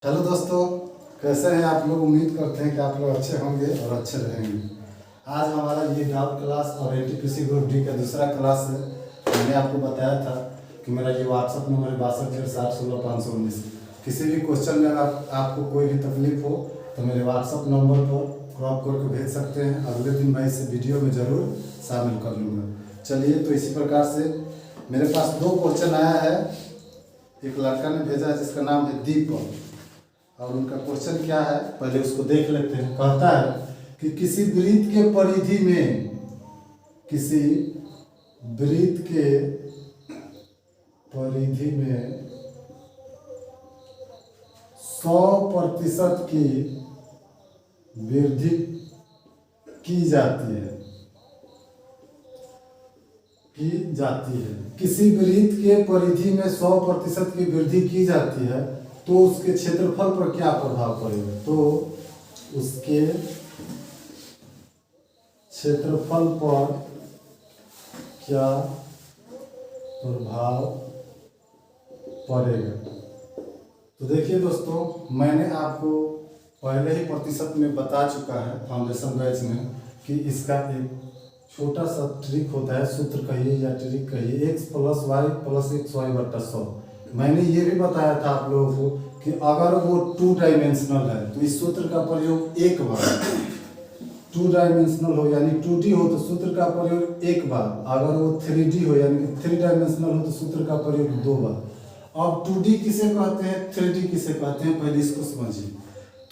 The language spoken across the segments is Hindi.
हेलो दोस्तों, कैसे हैं आप लोग। उम्मीद करते हैं कि आप लोग अच्छे होंगे और अच्छे रहेंगे। आज हमारा ये डाउट क्लास और एनटीपीसी ग्रुप डी का दूसरा क्लास है। मैंने आपको बताया था कि मेरा ये व्हाट्सअप नंबर है 620616 किसी भी क्वेश्चन में अगर आपको कोई भी तकलीफ हो तो मेरे व्हाट्सअप नंबर पर क्रॉप करके भेज सकते हैं। अगले दिन मैं इसे वीडियो में ज़रूर शामिल कर लूँगा। चलिए, तो इसी प्रकार से मेरे पास दो क्वेश्चन आया है। एक लड़का ने भेजा है जिसका नाम है दीपक, और उनका क्वेश्चन क्या है पहले उसको देख लेते हैं। कहता है कि किसी वृत्त के परिधि में 100% की वृद्धि की जाती है किसी वृत्त के परिधि में 100% की वृद्धि की जाती है तो उसके क्षेत्रफल पर क्या प्रभाव पड़ेगा। तो उसके क्षेत्रफल पर क्या प्रभाव पड़ेगा। तो देखिए दोस्तों, मैंने आपको पहले ही प्रतिशत में बता चुका है फाउंडेशन बैच में कि इसका एक छोटा सा ट्रिक होता है, सूत्र कहिए या ट्रिक कहिए, x + y + xy/100। मैंने ये भी बताया था आप लोगों को कि अगर वो 2 डायमेंशनल है तो इस सूत्र का प्रयोग एक बार, 2 डायमेंशनल हो यानी 2D हो तो सूत्र का प्रयोग एक बार, अगर वो 3D हो यानी कि 3 डायमेंशनल हो तो सूत्र का प्रयोग 2 बार। अब 2D किसे कहते हैं, 3D किसे कहते हैं, पहले इसको समझिए।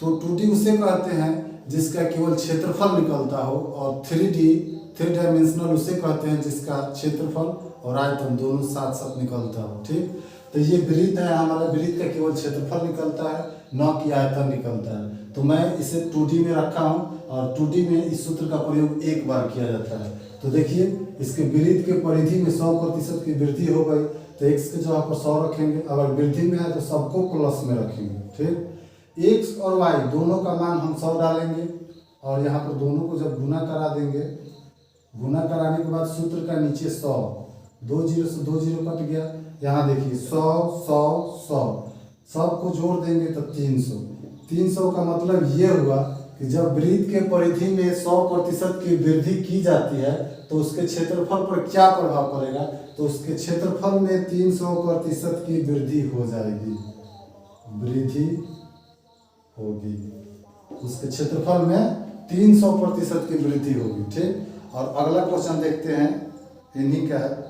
तो 2D उसे कहते हैं जिसका केवल क्षेत्रफल निकलता हो, और 3 डायमेंशनल उसे कहते हैं जिसका क्षेत्रफल और आयतन दोनों साथ साथ निकलता हो। ठीक, तो ये वृत्त है हमारा, वृत्त का केवल क्षेत्रफल निकलता है, न कि आयतन निकलता है। तो मैं इसे 2D में रखा हूँ, और 2D में इस सूत्र का प्रयोग एक बार किया जाता है। तो देखिए, इसके वृत्त के परिधि में 100% की वृद्धि हो गई तो x के जगह पर 100 रखेंगे। अगर वृद्धि में है तो सबको प्लस में रखेंगे। ठीक, x और y दोनों का मान हम 100 डालेंगे, और यहाँ पर दोनों को जब गुना करा देंगे, गुना कराने के बाद सूत्र का नीचे 100, 2 जीरो से 2 जीरो कट गया। यहाँ देखिए 100 100 100 सबको जोड़ देंगे तो 300। 300 का मतलब ये हुआ कि जब वृत्त के परिधि में 100% की वृद्धि की जाती है तो उसके क्षेत्रफल पर क्या प्रभाव पड़ेगा। तो उसके क्षेत्रफल में 300% की वृद्धि हो जाएगी, वृद्धि होगी, उसके क्षेत्रफल में 300% की वृद्धि होगी। ठीक, और अगला क्वेश्चन देखते हैं, इन्हीं का है,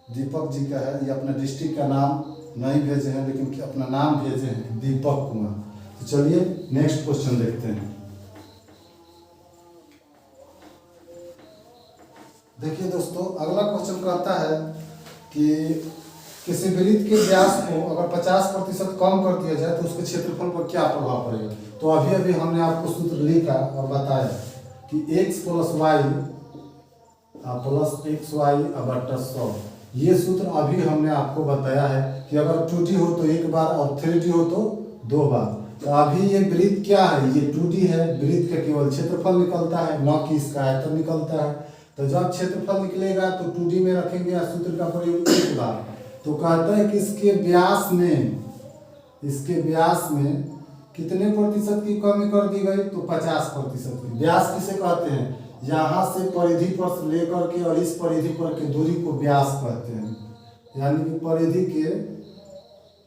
दीपक जी का है। ये अपना डिस्ट्रिक्ट का नाम नहीं भेजे हैं लेकिन अपना नाम भेजे हैं, दीपक कुमार। तो चलिए नेक्स्ट क्वेश्चन देखते हैं। देखिए दोस्तों, अगला क्वेश्चन कहता है कि किसी वृत्त के व्यास को अगर 50% कम कर दिया जाए तो उसके क्षेत्रफल पर क्या प्रभाव पड़ेगा। तो अभी हमने आपको सूत्र लिखा और बताया कि x + y + xy/100। ये सूत्र अभी हमने आपको बताया है कि अगर 2D हो तो एक बार और 3D हो तो 2 बार। तो अभी ये वृत्त क्या है, ये 2D है, वृत्त का केवल क्षेत्रफल निकलता है, न कि इसका आयतन निकलता है। तो जब क्षेत्रफल निकलेगा तो 2D में रखेंगे या सूत्र का प्रयोग एक बार। तो कहता है कि इसके व्यास में कितने प्रतिशत की कमी कर दी गई, तो 50% की। व्यास किसे कहते हैं, यहाँ से परिधि पर से लेकर के और इस परिधि पर की दूरी को व्यास कहते हैं। यानी कि परिधि के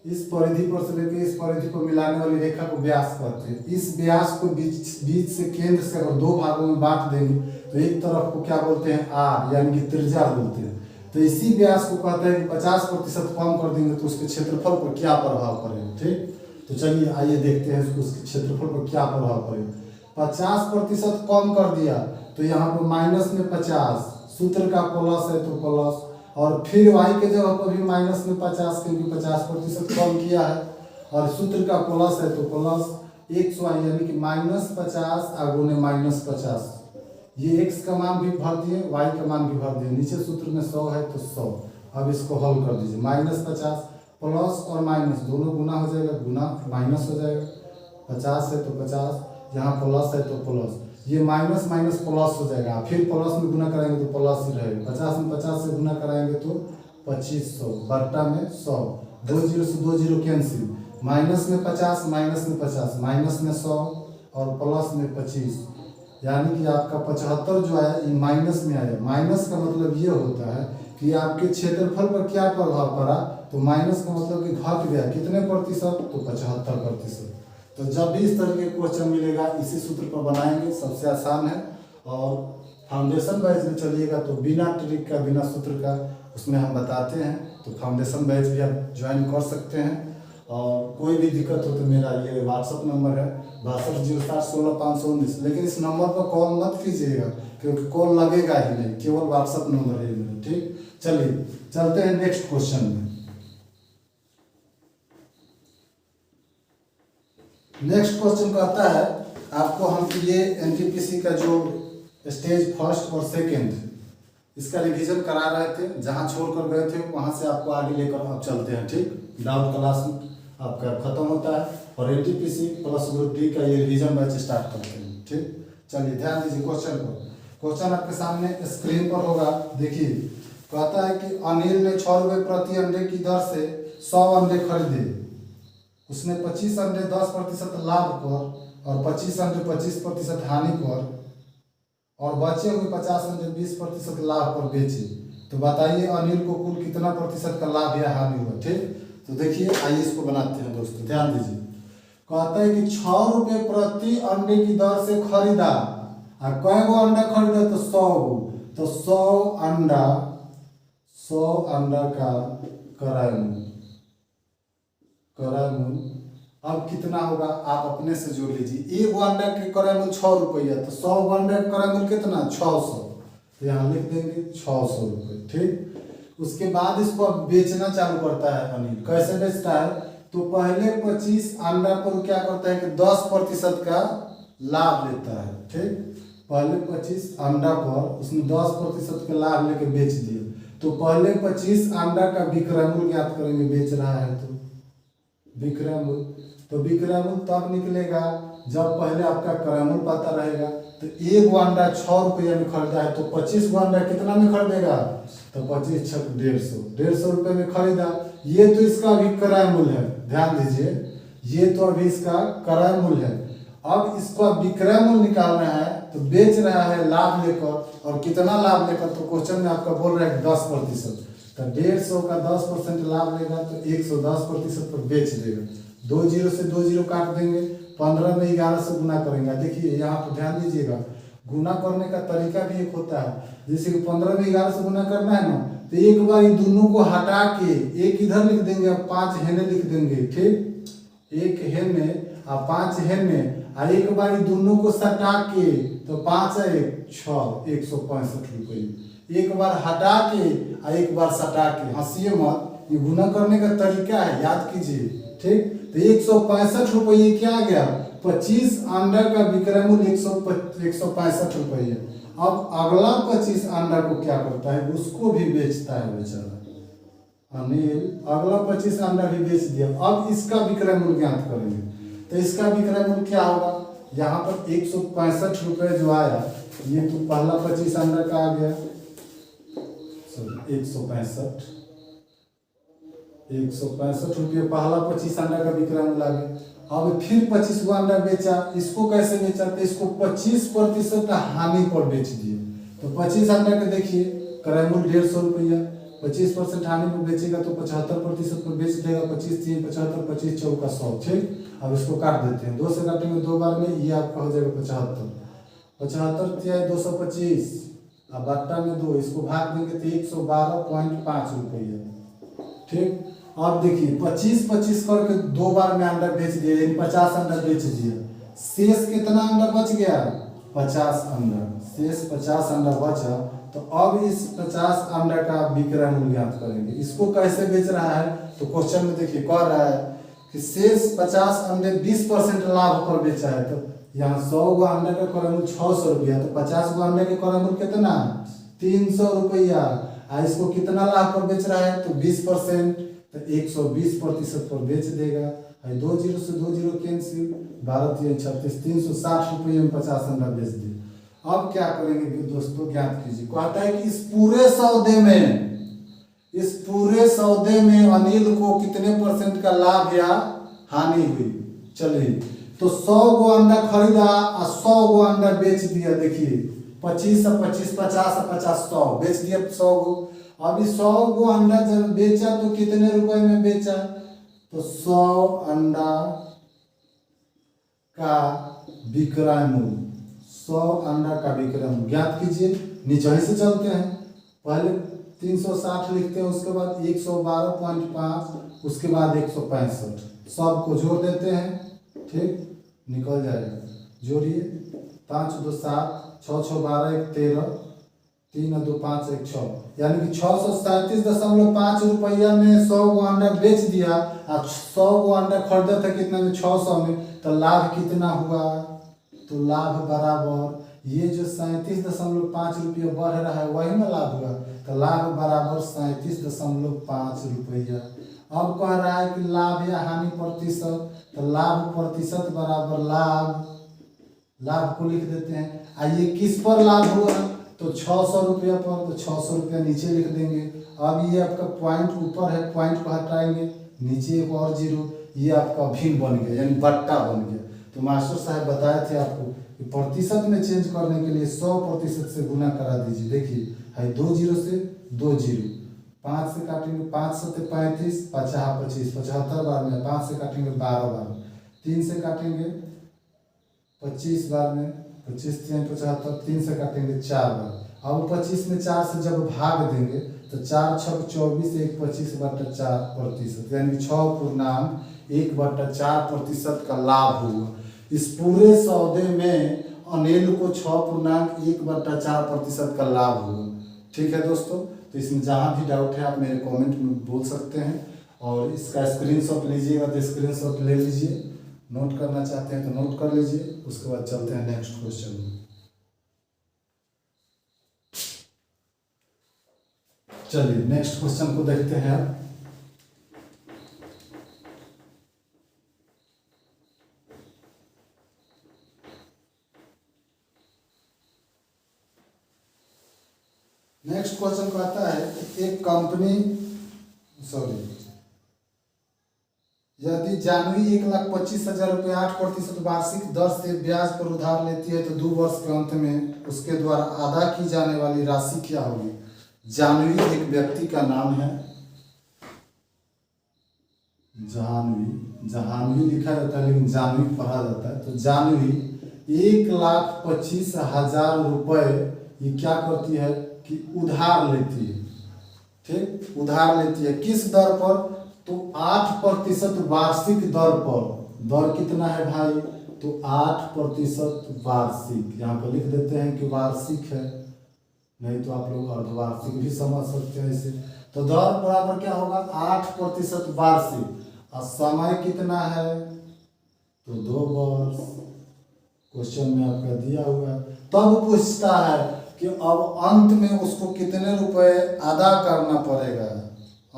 इस परिधि पर से लेकर इस परिधि को मिलाने वाली रेखा को व्यास कहते हैं। इस व्यास को बीच से केंद्र से अगर 2 भागों में बांट देंगे तो एक तरफ को क्या बोलते हैं, r, यानी कि त्रिज्या बोलते हैं। तो इसी व्यास को कहते हैं कि 50% कम कर देंगे तो उसके क्षेत्रफल पर क्या प्रभाव पड़ेगा। ठीक, तो चलिए आइए देखते हैं उसके क्षेत्रफल पर क्या प्रभाव पड़ेगा। 50% कम कर दिया तो यहाँ पर माइनस में 50, सूत्र का प्लस है तो प्लस, और फिर y के जगह पर भी माइनस में 50 क्योंकि 50% कम किया है, और सूत्र का प्लस है तो प्लस xy यानी कि -50 × -50। ये x का मान भी भर दिए, y का मान भी भर दिए, नीचे सूत्र में 100 है तो 100। अब इसको हल कर दीजिए, -50 प्लस और माइनस दोनों गुना हो जाएगा, गुना माइनस हो जाएगा, 50 है तो 50, यहाँ प्लस है तो प्लस, ये माइनस माइनस प्लस हो जाएगा, फिर प्लस में गुना कराएंगे तो प्लस ही रहेगा। 50 में 50 से गुना कराएंगे तो 2500 बट्टा में 100, 2 जीरो से 2 जीरो कैंसिल, माइनस में 50, माइनस में 50, माइनस में 100 और प्लस में 25, यानी कि आपका 75 जो आया ये माइनस में आया। माइनस का मतलब ये होता है कि आपके क्षेत्रफल पर क्या प्रभाव पड़ा, तो माइनस का मतलब कि घट गया कितने प्रतिशत, तो 75%। तो जब भी इस तरह के क्वेश्चन मिलेगा इसी सूत्र पर बनाएंगे, सबसे आसान है। और फाउंडेशन बैच में चलिएगा तो बिना ट्रिक का, बिना सूत्र का उसमें हम बताते हैं, तो फाउंडेशन बैच भी आप ज्वाइन कर सकते हैं। और कोई भी दिक्कत हो तो मेरा ये व्हाट्सअप नंबर है 620716 519, लेकिन इस नंबर पर कॉल मत कीजिएगा क्योंकि कॉल लगेगा ही नहीं, केवल व्हाट्सअप नंबर है मेरा, ठीक। चलिए चलते हैं नेक्स्ट क्वेश्चन में। नेक्स्ट क्वेश्चन कहता है आपको, हम ये एनटीपीसी का जो स्टेज फर्स्ट और सेकंड इसका रिवीजन करा रहे थे, जहां छोड़कर गए थे वहां से आपको आगे लेकर अब चलते हैं, ठीक। डाउट क्लास आपका खत्म होता है और एनटीपीसी प्लस ग्रुप डी का ये रिवीजन बैच स्टार्ट करते हैं, ठीक। चलिए ध्यान दीजिए क्वेश्चन को। क्वेश्चन आपके सामने स्क्रीन पर होगा, देखिए। कहता है कि अनिल ने 6 रुपये प्रति अंडे की दर से 100 अंडे खरीदे। उसने 25 अंडे 10% लाभ पर और 25 अंडे 25% हानि पर और बचे हुए 50 अंडे 20% लाभ पर बेचे। तो बताइए अनिल को कुल कितना प्रतिशत का लाभ या हानि हुआ, ठीक। तो देखिए आइए इसको बनाते हैं दोस्तों, ध्यान दीजिए। कहता है कि 6 रुपये प्रति अंडे की दर से खरीदा, और कई गो अंडा खरीदा, तो 100 गो, तो 100 अंडा का क्रय मूल्य अब कितना होगा आप अपने से जोड़ लीजिए। एक अंडा के क्रय मूल्य 6 रुपया, तो 100 अंडा का क्रय मूल्य कितना, 600, तो यहाँ लिख देंगे 600 रुपये, ठीक। उसके बाद इसको अब बेचना चालू करता है अनिल। कैसे बेचता है, तो पहले 25 अंडा पर क्या करता है कि 10% का लाभ लेता है, ठीक। पहले 25 अंडा पर उसने 10% का लाभ लेके बेच दिया। तो पहले 25 अंडा का विक्रय मूल्य ज्ञात करेंगे, बेच रहा है तो विक्रय मूल्य। तो विक्रय मूल्य तब निकलेगा जब पहले आपका क्रय मूल्य पता रहेगा। तो एक अंडा 6 रुपया में खरीदा है, तो 25 अंडा कितना में खरीदेगा, तो 25 छक 150 रुपये में खरीदा। ये तो इसका अभी क्रय मूल्य है, ध्यान दीजिए, ये तो अभी इसका क्रय मूल्य है। अब इसका विक्रय मूल्य निकालना है, तो बेच रहा है लाभ लेकर, और कितना लाभ लेकर, तो क्वेश्चन में आपका बोल रहा है 10%। तो 150 का 10% लाभ लेगा तो 110% पर बेच देगा। 2 जीरो से 2 जीरो काट देंगे, 15 में 11 से गुना करेंगे। देखिए यहाँ पर ध्यान दीजिएगा, गुना करने का तरीका भी एक होता है। जैसे कि 15 में 11 से गुना करना है ना, तो एक बार इन दोनों को हटा के एक इधर लिख देंगे और 5 हेने लिख देंगे, ठीक। एक हेने और 5 हेने, और एक बार इन दोनों को सटा के, तो 5 है 6, 165 रुपये। एक बार हटा के और एक बार सटा के, हंसिए मत, ये गुना करने का तरीका है, याद कीजिए, ठीक। तो 165 रुपये क्या आ गया, 25 अंडा का विक्रय मूल्य 165 रुपये। अब अगला 25 अंडा को क्या करता है, उसको भी बेचता है बेचारा अनिल। अगला 25 अंडा भी बेच दिया। अब इसका विक्रय मूल्य ज्ञात करेंगे, तो इसका विक्रय मूल्य क्या होगा, यहाँ पर 165 रुपये जो आया, ये तो पहला 25 अंडा का आ गया, 165 रुपये पहला 25 अंडा का विक्रय मूल्य आ गया। अब फिर 25 अंडा बेचा, इसको कैसे बेचा, तो इसको 25% हानि पर बेच दिए। तो 25 अंडा के देखिए क्रय मूल्य 150 रुपया, 25% हानि पर बेचेगा तो 75% पर बेच देगा। 25 3 75, 25 4 100, ठीक। अब इसको काट देते हैं, 2 से काटेंगे 2 बार में, ये आपका हो जाएगा 75, 75 225, अब बट्टा में 2, इसको भाग देंगे तो 112.5 रुपये, ठीक। अब देखिए 25 करके 2 बार में अंडा बेच दिया, यानी 50 अंडा बेच दिया। शेष कितना अंडा बच गया, 50 अंडा, शेष 50 अंडा बचा। तो अब इस 50 अंडा का विक्रय मूल्य ज्ञात करेंगे। इसको कैसे बेच रहा है, तो क्वेश्चन में देखिए कह रहा है कि शेष 50 अंडे 20% लाभ पर बेचा है। तो यहाँ 100 गो अंडे का क्रय मूल्य 600 रुपया, तो 50 गो अंडे के क्रय मूल्य कितना, 300 रुपया। इसको कितना लाभ पर बेच रहा है, तो 20%, तो 120% पर बेच देगा। 2 जीरो से 2 जीरो कैंसिल, 12 3 36, 360 रुपये में 50 अंडा बेच दिया। अब क्या करेंगे दोस्तों, ज्ञात कीजिए। कहता है कि इस पूरे सौदे में अनिल को कितने % का लाभ या हानि हुई। चलिए, तो 100 गो अंडा खरीदा और 100 गो अंडा बेच दिया। देखिए 25 से 25, 50 से 50, 100 बेच दिया 100 गो। अभी 100 गो अंडा जब बेचा तो कितने रुपए में बेचा? तो 100 अंडा का विक्रय मूल्य, 100 अंडा का विक्रय मूल्य ज्ञात कीजिए। नीचे ही से चलते हैं, पहले 360 लिखते हैं, उसके बाद 112.5, उसके बाद 165, सब को जोड़ देते हैं। ठीक, निकल जाएगा। जोड़िए, 5 2 7, 6 6 12, 1 13, 3 2 5 1 6, यानी कि 637.5 रुपया में 100 गो अंडा बेच दिया और 100 गो अंडा खरीदा था कितना में? 600 में। तो लाभ कितना हुआ? तो लाभ बराबर ये जो 37.5 रुपया बढ़ रहा है वही ना लाभ हुआ। तो लाभ बराबर 37.5 रुपया। अब कह रहा है कि लाभ या हानि प्रतिशत, तो लाभ प्रतिशत बराबर लाभ को लिख देते हैं। ये किस पर लाभ हुआ? तो 600 रुपया पर, तो 600 रुपया नीचे लिख देंगे। अब ये आपका पॉइंट ऊपर है, पॉइंट को हटाएंगे, नीचे एक और जीरो, ये आपका भिन्न बन गया, यानी बट्टा बन गया। तो मास्टर साहब बताए थे आपको कि प्रतिशत में चेंज करने के लिए 100% से गुना करा दीजिए। देखिए है 2 जीरो से 2 जीरो, 5 से काटेंगे 5 7 35, 50 25, 75 बार में, 5 से काटेंगे 12 बार, 3 से काटेंगे 25 बार में, 25 3 75, 3 से काटेंगे 4 बार। अब 25 में 4 से जब भाग देंगे तो 4 6 24, 1 25/4%, यानी 6.1/4% का लाभ हुआ। इस पूरे सौदे में अनिल को 6.1/4% का लाभ हुआ। ठीक है दोस्तों, तो इसमें जहाँ भी डाउट है आप मेरे कमेंट में बोल सकते हैं, और इसका स्क्रीनशॉट लीजिएगा तो स्क्रीनशॉट ले लीजिए, नोट करना चाहते हैं तो नोट कर लीजिए। उसके बाद चलते हैं नेक्स्ट क्वेश्चन में। चलिए नेक्स्ट क्वेश्चन को देखते हैं। नेक्स्ट क्वेश्चन कहता है कि एक कंपनी यदि जानवी 1,25,000 रुपये 8% वार्षिक दर से ब्याज पर उधार लेती है तो 2 वर्ष के अंत में उसके द्वारा अदा की जाने वाली राशि क्या होगी? जानवी एक व्यक्ति का नाम है, जहानवी लिखा जाता है लेकिन जानवी पढ़ा जाता है। तो जानवी 1,25,000 रुपये ये क्या करती है कि उधार लेती है। ठीक, उधार लेती है किस दर पर? तो 8% वार्षिक दर पर। दर कितना है भाई? तो 8% वार्षिक, यहाँ पर लिख देते हैं कि वार्षिक है, नहीं तो आप लोग अर्धवार्षिक भी समझ सकते हैं इसे। तो दर बराबर क्या होगा? 8% वार्षिक। और समय कितना है? तो 2 वर्ष। क्वेश्चन में आपका दिया हुआ है। तब पूछता है कि अब अंत में उसको कितने रुपए अदा करना पड़ेगा,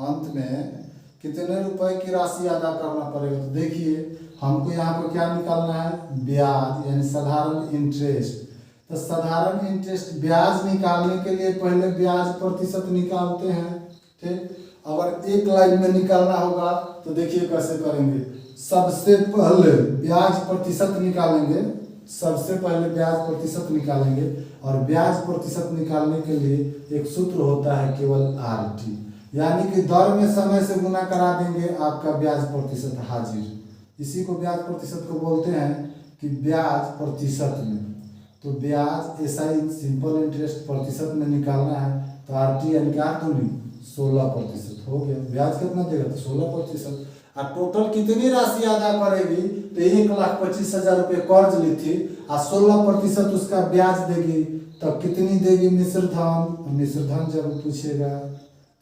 अंत में कितने रुपए की राशि अदा करना पड़ेगा। तो देखिए हमको यहाँ पर क्या निकालना है? ब्याज, यानी साधारण इंटरेस्ट। तो साधारण इंटरेस्ट ब्याज निकालने के लिए पहले ब्याज प्रतिशत निकालते हैं। ठीक, अगर एक लाइन में निकालना होगा तो देखिए कैसे करेंगे। सबसे पहले ब्याज प्रतिशत निकालेंगे, सबसे पहले ब्याज प्रतिशत निकालेंगे, और ब्याज प्रतिशत निकालने के लिए एक सूत्र होता है केवल RT, यानी कि दर में समय से गुना करा देंगे, आपका ब्याज प्रतिशत हाजिर। इसी को ब्याज प्रतिशत को बोलते हैं कि ब्याज प्रतिशत में। तो ब्याज SI सिंपल इंटरेस्ट प्रतिशत में निकालना है तो RT यानी क्या? 16% हो गया। ब्याज कितना देगा? तो 16%। और टोटल कितनी राशि अदा करेगी? तो 1,25,000 रुपये कर्ज ली थी और 16% उसका ब्याज देगी, तो कितनी देगी? मिश्र धन जब पूछेगा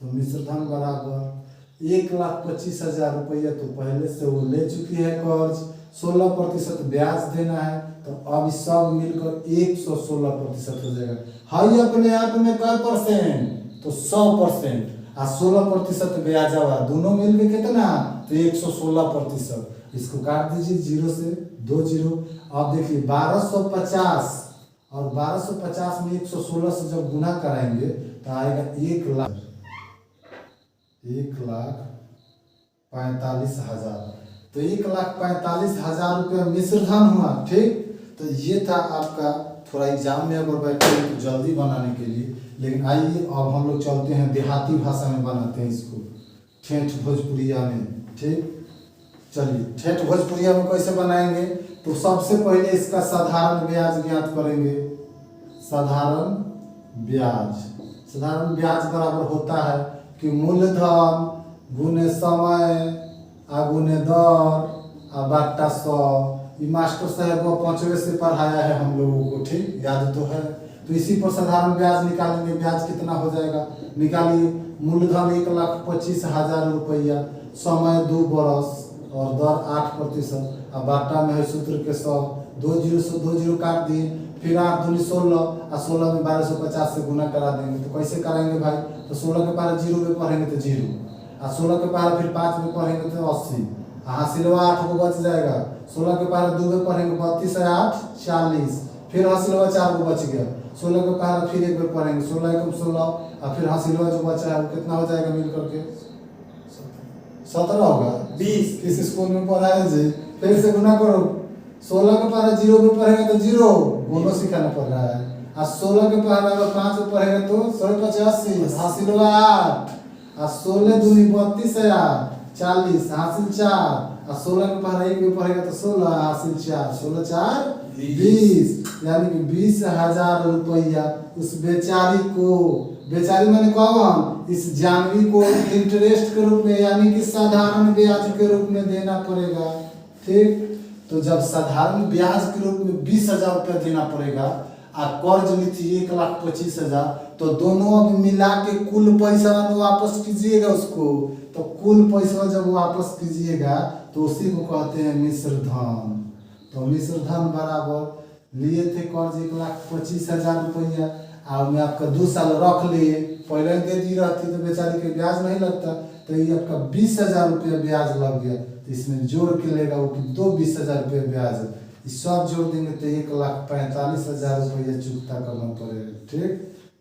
तो मिश्र धन बराबर 1,25,000 रुपया तो पहले से वो ले चुकी है कर्ज, 16% ब्याज देना है, तो अब सब मिलकर 116% हो जाएगा। हाई अपने आप में क्या %? तो 100%, और 16% ब्याज आवा, दोनों मिल के कितना? तो 116%। इसको काट दीजिए, 0 से 2 जीरो। अब देखिए 1250, और 1250 में 116 से जब गुना कराएंगे तो आएगा 1,45,000। तो 1,45,000 रुपया मिश्र धन हुआ। ठीक, तो ये था आपका, थोड़ा एग्जाम में अगर बैठे तो जल्दी बनाने के लिए। लेकिन आइए अब हम लोग चलते हैं देहाती भाषा में बनाते हैं इसको, ठेठ भोजपुरिया में। ठीक, चलिए ठेठ भोजपुरिया में कैसे बनाएंगे, तो सबसे पहले इसका साधारण ब्याज ज्ञात करेंगे। साधारण ब्याज, साधारण ब्याज बराबर होता है कि मूलधन गुने समय आ गुने दर आ बाटा 100। ये मास्टर साहब वो 5वें से पढ़ाया है हम लोगों को। ठीक, याद तो है। तो इसी पर साधारण ब्याज निकालेंगे। ब्याज कितना हो जाएगा, निकालिए। मूलधन 1,25,000 रुपया, समय 2 बरस और दर 8%। अब बाटा में है सूत्र के 100, 2 जीरो से 2 जीरो काट दिए, फिर 8 दूनी 16 और 16 में 1250 से गुना करा देंगे। तो कैसे कराएंगे भाई, तो 16 के पारा 0 में पढ़ेंगे तो 0, और 16 के पारा फिर 5 में पढ़ेंगे तो 80, हासिलवा 8 को बच जाएगा। 16 के पारा 2 में पढ़ेंगे 32 है 8 40, फिर हासिलवा 4 को बच गया। 16 के पारा फिर एक बार पढ़ेंगे 16 एकम 16, और फिर हासिलवा जो बचा है वो कितना हो जाएगा मिल करके 17 होगा। 20 किस स्कूल में पढ़ा है जी, फिर से गुना करो। 16 के पारा 0 में पढ़ेगा तो 0 गुना सिखाना पड़ रहा है, और 16 के पारा अगर 5 में पढ़ेगा तो 185 हासिलवा 8, और 16 दूनी 32 है 40 हासिल 4, और 16 के पारा 1 में पढ़ेगा तो 16 हासिल 4, 16 4 20, यानी कि 20,000 रुपया उस बेचारी को, बेचारी मैंने कौन, इस जानवी को इंटरेस्ट के रूप में यानी कि साधारण ब्याज के रूप में देना पड़ेगा। ठीक, तो जब साधारण ब्याज के रूप में 20,000 रुपया देना पड़ेगा और कर्ज ली थी 1,25,000, तो दोनों अब मिला के कुल पैसा वापस कीजिएगा उसको। तो कुल पैसा जब वापस कीजिएगा तो उसी को कहते हैं मिश्र धन। तो मिश्र धन बराबर लिए थे कर्ज 1,25,000 रुपया, और मैं आपका 2 साल रख लिए, पहले दे दी रहती तो बेचारी के ब्याज नहीं लगता, तो ये आपका 20,000 रुपया ब्याज लग गया। तो इसमें जोड़ के लेगा वो कि 20,000 रुपया ब्याज, इस सब जोड़ देंगे तो 1,45,000 रुपया चुकता करना पड़ेगा। ठीक,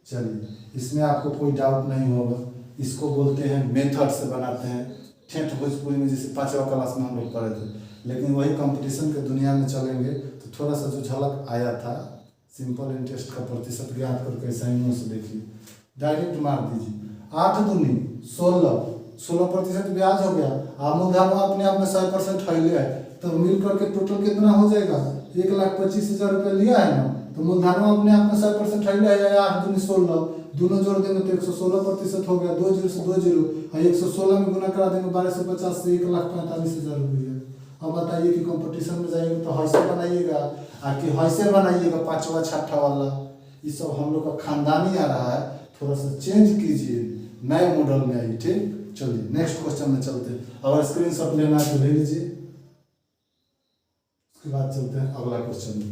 चलिए इसमें आपको कोई डाउट नहीं होगा। इसको बोलते हैं मेथड से बनाते हैं, ठेठ भोजपुरी में जैसे 5वीं क्लास में हम लोग पढ़े थे। लेकिन वही कंपटीशन के दुनिया में चलेंगे तो थोड़ा सा जो झलक आया था, सिंपल इंटरेस्ट का प्रतिशत ज्ञात करके असाइनमेंट से देखिए, डायरेक्ट मार दीजिए। 8 दूनी 16, 16% ब्याज हो गया, मूलधन अपने आप में 100% फैले है, तो मिल करके टोटल कितना हो जाएगा 1,25,000 रुपया लिया है ना, तो मूलधन अपने आप में 100% फैले है। 8 दूनी 16, दोनों जोड़ देंगे तो 116% हो गया, 2 जीरो से 2 जीरो, और 116 में गुना करा देंगे 1250 से 1,45,000 रुपया। अब बताइए कि कंपटीशन में जाइएगा तो हैसे बनाइएगा, कि हैसे बनाइएगा 5वां 6ठा वाला, ये सब हम लोग का खानदानी आ रहा है, थोड़ा सा चेंज कीजिए, नए मॉडल में आइए। ठीक, चलिए नेक्स्ट क्वेश्चन में चलते हैं। अगर स्क्रीनशॉट लेना है तो ले लीजिए, उसके बाद चलते हैं अगला क्वेश्चन में।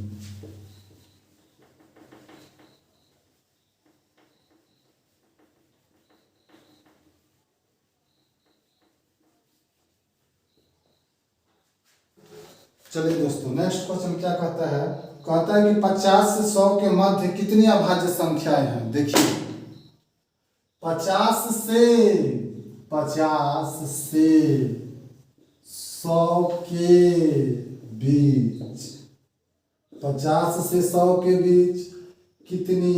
चलिए दोस्तों, नेक्स्ट क्वेश्चन क्या कहता है, कहता है कि 50 से 100 के मध्य कितनी अभाज्य संख्याएं हैं। देखिए 50 से 100 के बीच, 50 से 100 के बीच कितनी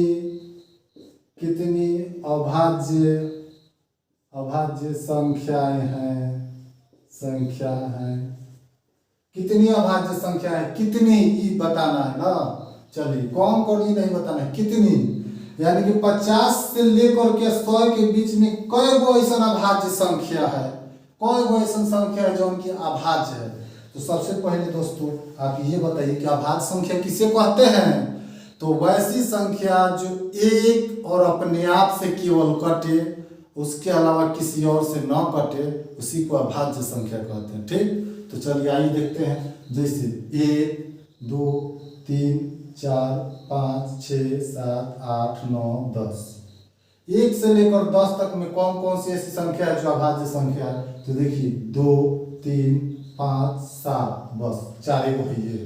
अभाज्य संख्याएं हैं, कितनी अभाज्य संख्या है, कितनी ये बताना है ना। चलिए कौन कौन ये नहीं बताना है, कितनी, यानी कि 50 से लेकर के 100 के बीच में कई गो ऐसा अभाज्य संख्या है, कई गो ऐसा संख्या है जो उनकी अभाज्य है। तो सबसे पहले दोस्तों आप ये बताइए कि अभाज्य संख्या किसे कहते हैं। तो वैसी संख्या जो एक और अपने आप से केवल कटे, उसके अलावा किसी और से न कटे, उसी को अभाज्य संख्या कहते हैं। ठीक, तो चलिए आइए देखते हैं। जैसे 1 2 3 4 5 6 7 8 9 10, 1 से लेकर 10 तक में कौन कौन सी ऐसी संख्या है जो अभाज्य संख्या है। तो देखिए 2 3 5 7, बस 4 ही है।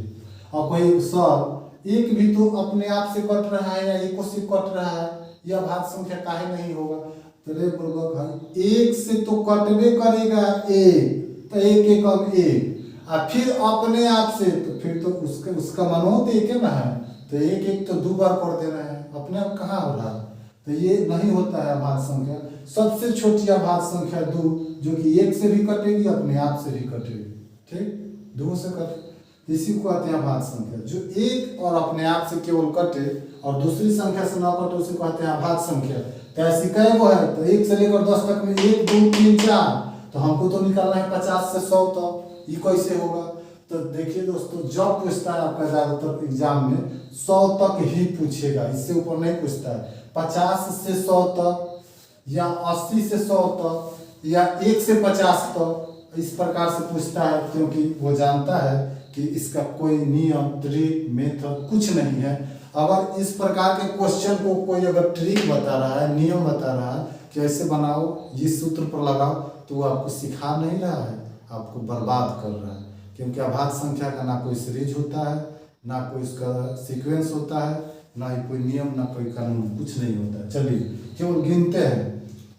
और कोई सर एक भी तो अपने आप से कट रहा है या एक से कट रहा है, यह अभाज्य संख्या काहे नहीं होगा। तो रे बुर्बक भाई, 1 से तो कटबे करेगा 1, तो 1 एकम 1, और फिर अपने आप से, तो फिर तो उसका मनोत एक है ना है, तो एक एक तो 2 बार पढ़ देना है, अपने आप कहाँ हो रहा है। तो ये नहीं होता है अभाज्य संख्या। सबसे छोटी अभाज्य संख्या 2, जो कि 1 से भी कटेगी, अपने आप से भी कटेगी, ठीक, 2 से कटे, इसी को कहते हैं अभाज्य संख्या। जो 1 और अपने आप से केवल कटे और दूसरी संख्या से ना कटे, उसे कहते हैं अभाज्य संख्या। तो ऐसी कई वो है, तो 1 से लेकर 10 तक में 1 2 3 4, तो हमको तो निकालना है 50 से 100 तक, ये कैसे होगा। तो देखिए दोस्तों, जब पूछता है आपका ज्यादातर एग्जाम में 100 तक ही पूछेगा, इससे ऊपर नहीं पूछता है। 50 से 100 तक या 80 से 100 तक या 1 से 50 तक, इस प्रकार से पूछता है, क्योंकि वो जानता है कि इसका कोई नियम, ट्रिक, मेथड कुछ नहीं है। अगर इस प्रकार के क्वेश्चन को कोई अगर ट्रिक बता रहा है, नियम बता रहा है कि ऐसे बनाओ, इस सूत्र पर लगाओ, तो वो आपको सिखा नहीं रहा है, आपको बर्बाद कर रहा है। क्योंकि अभाज्य संख्या का ना कोई सीरीज होता है, ना कोई इसका सीक्वेंस होता है, ना ही कोई नियम, ना कोई कानून, कुछ नहीं होता है। चलिए केवल गिनते हैं।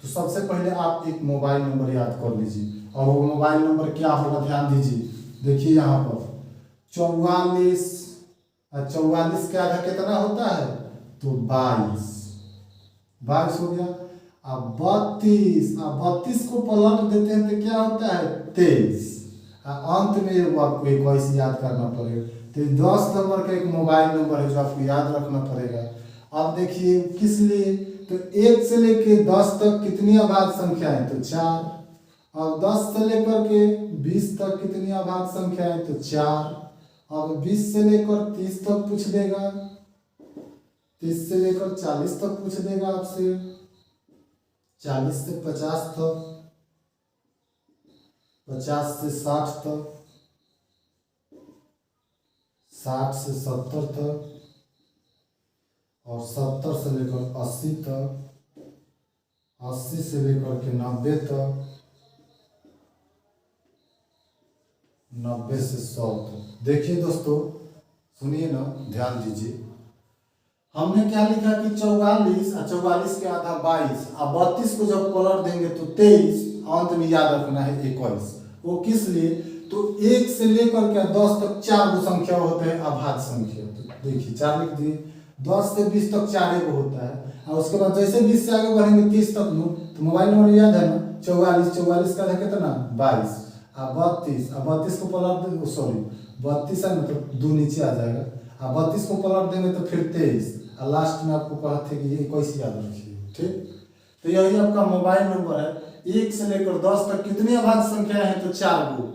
तो सबसे पहले आप एक मोबाइल नंबर याद कर लीजिए, और वो मोबाइल नंबर क्या होगा ध्यान दीजिए। देखिए यहाँ पर 44, 44 के आधा कितना होता है, तो 22, 22 हो गया। अब 32, अब 32 को पलट देते हैं तो क्या होता है, 23। अंत में वो आपको एक वैसे याद करना पड़ेगा। तो 10 नंबर का एक मोबाइल नंबर है जो आपको याद रखना पड़ेगा। अब देखिए किस लिए, तो 1 से लेके 10 तक कितनी अभाज्य संख्या है, तो 4। अब 10 से लेकर के 20 तक कितनी अभाज्य संख्या है, तो 4। अब 20 से लेकर 30 तक पूछ देगा, 30 से लेकर 40 तक पूछ देगा आपसे, 40 से 50 तक, 50 से 60 तक, 60 से 70 तक, और 70 से लेकर 80 तक, 80 से लेकर के 90 तक, 90 से 100 तक। देखिए दोस्तों, सुनिए ना, ध्यान दीजिए। हमने क्या लिखा कि 44 और 44 के आधा 22 और 32 को जब पलट देंगे तो 23, अंत में याद रखना है 21। वो किस लिए, तो 1 से लेकर के 10 तक 4 गो संख्या होते हैं अभाज्य संख्या। तो देखिए 4 लिख दिए, 10 से 20 तक 4 गो होता है, और उसके बाद जैसे 20 से आगे बढ़ेंगे 30 तक लो, तो मोबाइल नंबर याद है ना, 44, 44 का था कितना, 22, और 32, और 32 को पलट दे, सॉरी 32 है ना, तो 2 नीचे आ जाएगा, और 32 को पलट देंगे तो फिर 23, और लास्ट में आपको कहा थे कि ये कैसे याद रखिए, ठीक। तो यही आपका मोबाइल नंबर है। 1 से लेकर 10 तक कितनी अभाज्य संख्या है, तो 4 गो।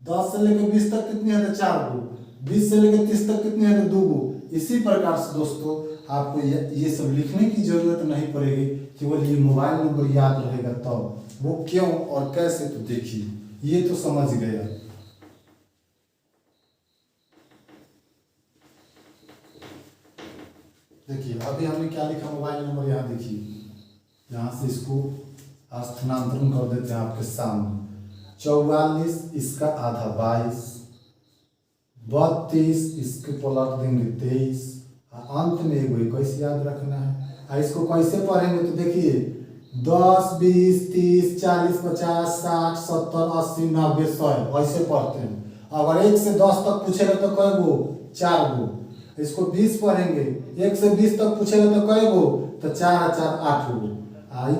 10 से लेकर 20 तक कितनी है, तो 4 गो। 20 से लेकर 30 तक कितनी है, तो 2 गो। इसी प्रकार से दोस्तों आपको ये सब लिखने की जरूरत नहीं पड़ेगी, केवल ये मोबाइल नंबर याद रहेगा तब। तो वो क्यों और कैसे, तो देखिए, ये तो समझ गया। देखिए अभी हमने क्या लिखा, मोबाइल नंबर यहाँ देखिए, यहाँ से इसको स्थानांतरण कर देते हैं आपके सामने। 44 इसका आधा 22, 32 इसके पलट देंगे 23, अंत में एगो 21 याद रखना है। इसको कैसे पढ़ेंगे, तो देखिए 10 20 30 40 50 60 70 80 90 100 ऐसे पढ़ते हैं। अगर 1 से 10 तक पूछेगा तो कै गो, 4 गो। इसको 20 पढ़ेंगे, 1 से 20 तक पूछेगा तो कै गो, तो 4 4 8 गो।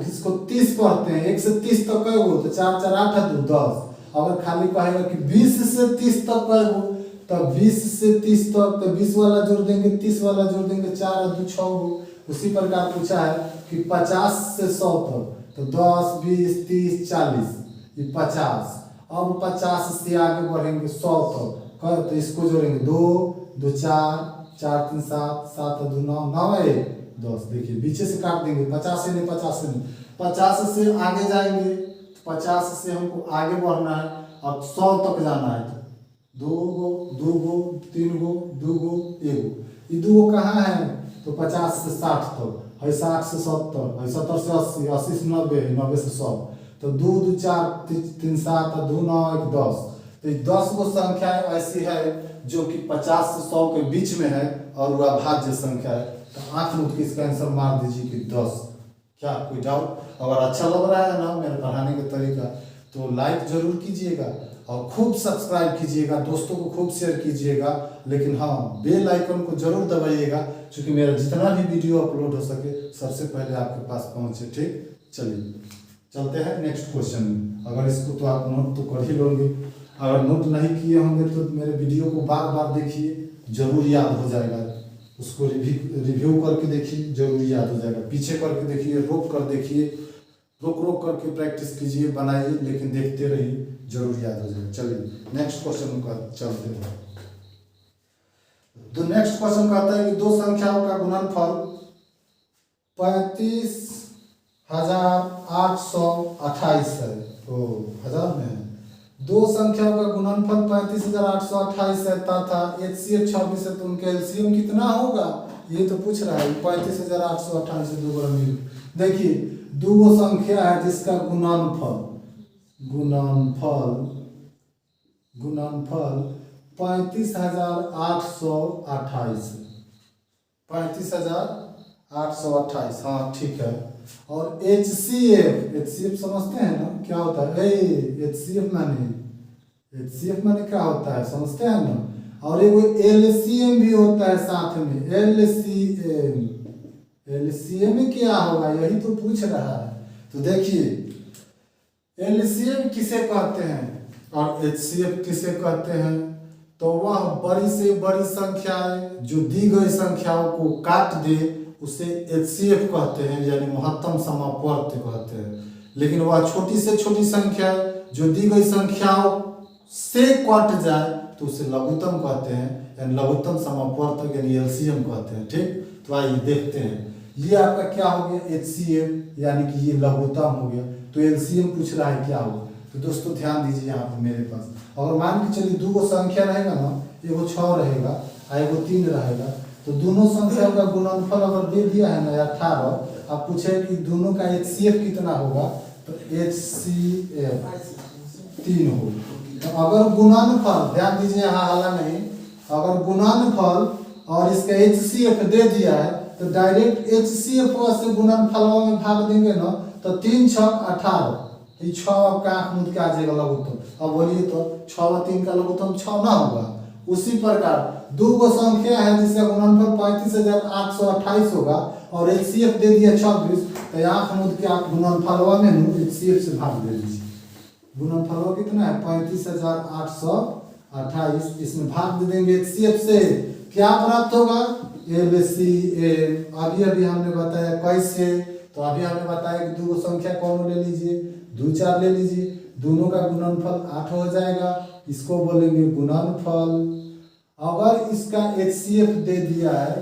इसको 30 पढ़ते हैं, 1 से 30 तक कै गो, तो 4 4 8 2 10। अगर खाली कहेगा कि 20 से 30 तक कै गो, तो 20 से 30 तक, तो 20 वाला जोड़ देंगे, 30 वाला जोड़ देंगे, 4 2 6 गो। उसी प्रकार पूछा है कि 50 से 100 तक, तो 10 20 30 40, ये 50। अब 50 से आगे बढ़ेंगे 100 तक, तो इसको जोड़ेंगे 2 2 4 4 3 7 7 2 9 9 1 10। देखिए पीछे से काट देंगे, 50 से नहीं, 50 से नहीं, 50 से आगे जाएंगे, 50 से हमको आगे बढ़ना है, अब 100 तक जाना है। तो 2 गो 2 गो 3 गो 2 गो 1 गो, ये 2 गो कहाँ है, तो 50 से 60 तक है, 60 से 70 है, 70 से 80, 80 से 90 है, 90 से 100। तो 2 2 4 3 7 2 9 1 10। तो 10 गो संख्याएं ऐसी है जो कि 50 से 100 के बीच में है और वह अभाज्य संख्या है। तो आंख मूंद के इसका आंसर मार दीजिए कि 10। क्या कोई डाउट? अगर अच्छा लग रहा है ना मेरे पढ़ाने का तरीका, तो लाइक जरूर कीजिएगा और खूब सब्सक्राइब कीजिएगा, दोस्तों को खूब शेयर कीजिएगा, लेकिन हाँ बेल आइकन को जरूर दबाइएगा, क्योंकि मेरा जितना भी वीडियो अपलोड हो सके सबसे पहले आपके पास पहुंचे। ठीक, चलिए चलते हैं नेक्स्ट क्वेश्चन में। अगर इसको तो आप नोट तो कर ही लोगे, अगर नोट नहीं किए होंगे तो मेरे वीडियो को बार बार देखिए, जरूर याद हो जाएगा। उसको रिव्यू करके देखिए, जरूर याद हो जाएगा। पीछे करके देखिए, रोक कर देखिए, रोक करके प्रैक्टिस कीजिए, बनाइए, लेकिन देखते रहिए, जरूर याद हो जाएगा। चलिए नेक्स्ट क्वेश्चन का चलते हैं। तो नेक्स्ट क्वेश्चन कहता है कि दो संख्याओं का गुणनफल 35,828 है। ओ हजार में है। दो संख्याओं का गुणनफल 35,828 है तथा HCF 26 है, तो उनके एलसीएम कितना होगा ये तो पूछ रहा है। 35,828 से दो बार मिल, देखिए दो संख्या है जिसका गुणनफल 35,828 है। 35,828, हाँ ठीक है। और HCF समझते हैं ना क्या होता है? HCF माने क्या होता है समझते हैं ना? और एक LCM भी होता है साथ में, LCM क्या होगा यही तो पूछ रहा है। तो देखिए LCM किसे कहते हैं और HCF किसे कहते हैं? तो वह बड़ी से बड़ी संख्याएं जो दी गई संख्याओं को काट दे उसे HCF कहते हैं, यानी महत्तम समापवर्त कहते हैं। लेकिन वह छोटी से छोटी संख्या जो दी गई संख्याओं से कट जाए तो उसे लघुत्तम कहते हैं, यानी लघुत्तम समापवर्त यानी LCM कहते हैं। ठीक, तो आइए देखते हैं। ये आपका क्या हो गया? HCF, यानी कि ये लघुत्तम हो गया। तो LCM पूछ रहा है क्या होगा। तो दोस्तों ध्यान दीजिए यहाँ पे मेरे पास, अगर मान के चलिए दो गो संख्या रहेगा ना, एगो 6 रहेगा और एगो 3 रहेगा, तो दोनों संख्याओं का गुणनफल अगर दे दिया है ना 18, आप पूछे कि दोनों का HCF कितना होगा, तो HCF 3 होगा। तो अगर गुणनफल, ध्यान दीजिए यहाँ हाला नहीं, अगर गुणनफल और इसका HCF दे दिया है तो डायरेक्ट HCF से गुणनफल में भाग देंगे ना, तो 3 6 18, ये 6 आपका आंख मूंद के आ जाएगा लघुत्तम। अब बोलिए तो 6 व 3 का लघुत्तम 6 ना होगा? उसी प्रकार दो गो संख्या है जिसका गुणनफल 35,828 होगा और HCF दे दिया 26, तो आंख मूंद के आप गुणनफलवा में HCF से भाग दे दीजिए। गुणनफलवा कितना है? 35,828, इसमें भाग दे देंगे HCF से, क्या प्राप्त होगा? LCM। अभी हमने बताया कैसे, तो अभी हमने बताया कि दो संख्या कौन ले लीजिए, 2 4 ले लीजिए, दोनों का गुणनफल 8 हो जाएगा, इसको बोलेंगे गुणनफल। अगर इसका HCF दे दिया है,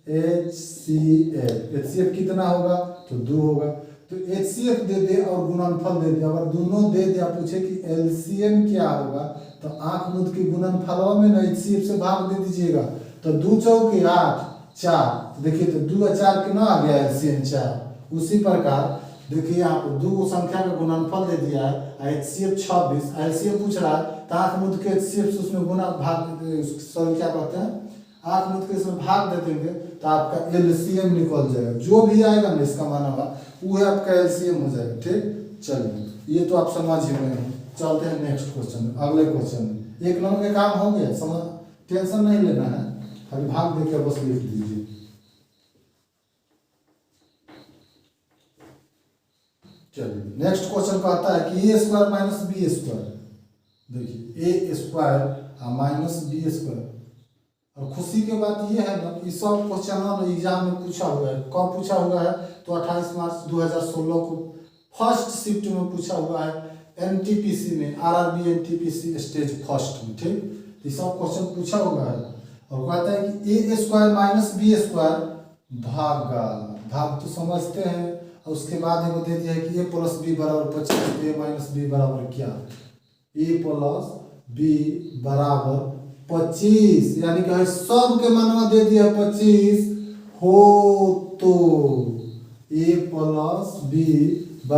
HCF कितना होगा? तो 2 होगा। तो HCF दे दे और गुणनफल दे दे, अगर दोनों दे दिया, पूछे कि LCM क्या होगा, तो आंख मूंद के गुणनफलवा में ना HCF से भाग दे दीजिएगा। तो 2 चौके 8 4, तो देखिए तो 2 और 4 कितना आ गया? LCM 4। उसी प्रकार देखिए यहाँ पर दो संख्या का गुणनफल दे दिया है, HCF 26, LCM पूछ रहा है, तो आंख मूंद के HCF से उसमें गुना भाग, सॉरी क्या कहते हैं, आंख मूंद के इसमें भाग दे देंगे तो आपका LCM निकल जाएगा। जो भी आएगा ना इसका माना हुआ वो है आपका LCM हो जाएगा। ठीक, चलिए ये तो आप समझ ही गए हैं। चलते हैं नेक्स्ट क्वेश्चन में, अगले क्वेश्चन में। 1 नंबर का काम हो गया, समझ, टेंशन नहीं लेना है, अभी भाग देकर बस लिख दीजिए। चलिए नेक्स्ट क्वेश्चन कहता है कि A² माइनस B²। देखिए A² माइनस B²। और खुशी के बात ये है ना कि सब क्वेश्चन एग्जाम में पूछा हुआ है। कब पूछा हुआ है? तो 28 मार्च 2016 को फर्स्ट शिफ्ट में पूछा हुआ है, NTPC में, RRB NTPC स्टेज फर्स्ट में। ठीक, ये सब क्वेश्चन पूछा हुआ है। और कहता है कि A² माइनस B² भाग तो समझते हैं, और उसके बाद वो दे दिया है कि A + B = 25, A - B बराबर क्या? A + B = 25, यानी कि सब के मानवा दे दिया 25 हो तो A + B =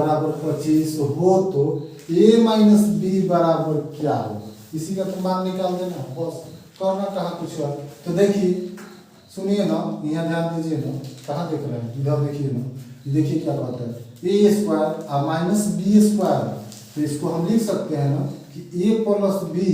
25 हो तो A - B बराबर क्या हो? इसी का तो मान निकाल देना, बस करना कहाँ कुछ है। तो देखिए सुनिए ना, यहाँ ध्यान दीजिए ना, कहाँ देख रहे हैं, इधर देखिए ना, देखिए क्या कहता है A² माइनस B²। तो इसको हम लिख सकते हैं ना कि कि a plus B